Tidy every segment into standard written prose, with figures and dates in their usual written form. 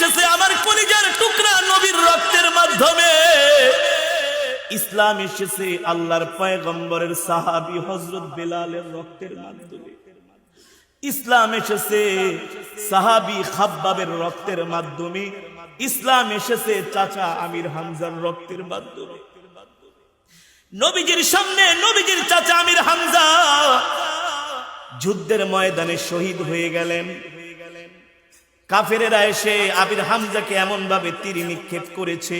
এসেছে আমার কলিজার টুকরা নবীর রক্তের মাধ্যমে। ইসলাম এসেছে আল্লাহর পয়গম্বরের সাহাবী হযরত বেলালের রক্তের মাধ্যমে। ইসলাম এসেছে সাহাবী খাব্বাবের রক্তের মাধ্যমে। ইসলাম এসেছে চাচা আমির হামজার রক্তের মাধ্যমে। নবীজির সামনে নবীজির চাচা আমির হামজা যুদ্ধের ময়দানে শহীদ হয়ে গেলেন। কাফেরেরা এসে আমির হামজাকে এমন ভাবে তীর নিক্ষেপ করেছে,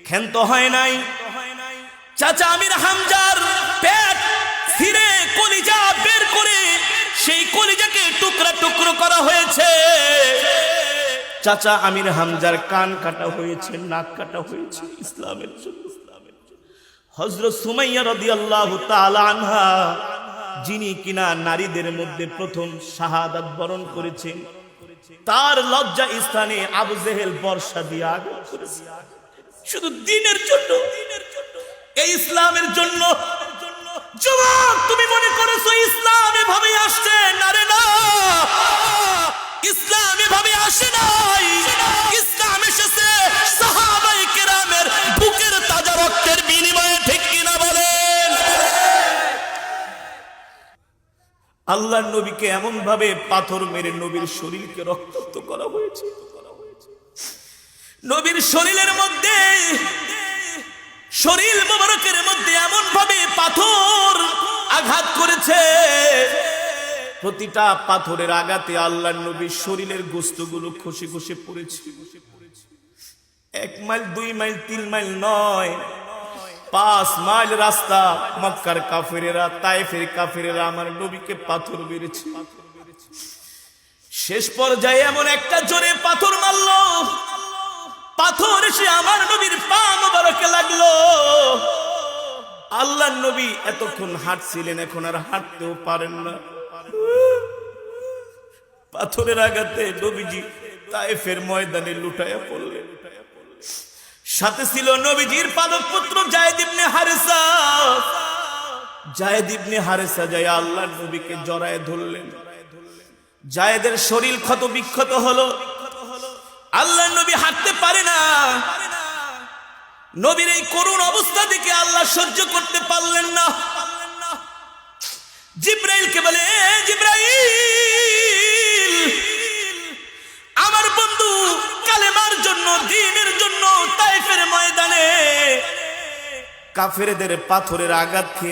ক্ষান্ত হয় নাই। চাচা আমির হামজার পেট ছিঁড়ে কলিজা বের করে সেই কলিজাকে টুকরা টুকরো করা হয়েছে। চাচা আমির হামজার কান কাটা হয়েছে, নাক কাটা হয়েছে ইসলামের জন্য। হযরত সুমাইয়া রাদিয়াল্লাহু তাআলা আনহা, যিনি কিনা নারীদের মধ্যে প্রথম শাহাদাত বরণ করেছেন, তার লজ্জা স্থানে আবু জেহেল বর্ষা দিয়ে আঘাত করেছে শুধু দ্বীনের জন্য, এই ইসলামের জন্য। যুবক, তুমি মনে করেছো ইসলাম এভাবে আসছে? না রে না, ইসলাম এভাবে আসে নাই। ইসলাম এসেছে সাহাবায়ে কেরামের বুকের তাজা রক্তের বিনিময়ে, ঠিক কিনা বলেন? আল্লাহর নবীকে এমন ভাবে পাথর মেরে নবীর শরীরকে রক্তাক্ত করা হয়েছে। নবীর শরীরের মধ্যে, শরীর মোবারকের মধ্যে এমন ভাবে পাথর আঘাত করেছে, প্রতিটা পাথরের আঘাতে আল্লাহর নবীর শরীরের গোশতগুলো খসে খসে পড়েছে। 1 মাইল 2 মাইল 3 মাইল নয়, 5 মাইল রাস্তা মক্কার কাফেরেরা, তায়েফের কাফেরেরা আমার নবীকে পাথর মেরেছে। শেষ পর্যায়ে এমন একটা জোরে পাথর মারলো, পাথর এসে আমার নবীর পা মোবারকে লাগলো। আল্লাহর নবী এতক্ষণ হাঁটছিলেন, এখন আর হাঁটতেও পারেন না। পাথরের আঘাতে নবীজি তায়েফের ময়দানে লুটায়া পড়লেন। সাথে ছিল নবীজির পালক পুত্র যায়েদ ইবনে হারেসা। যায়েদ ইবনে হারেসা যায় আল্লাহর নবীকে জড়ায় ধরলেন। যায়েদের শরীর ক্ষত বিক্ষত হলো, আল্লাহর নবী হাঁটতে পারে না। নবীর এই করুণ অবস্থা দেখে আল্লাহ সহ্য করতে পারলেন না। জিবরাইলকে বলে, জিবরাইল, আমার বন্ধু কালেমার জন্য, দ্বীনের জন্য তায়েফের ময়দানে কাফেরদের পাথরের আঘাত খেয়ে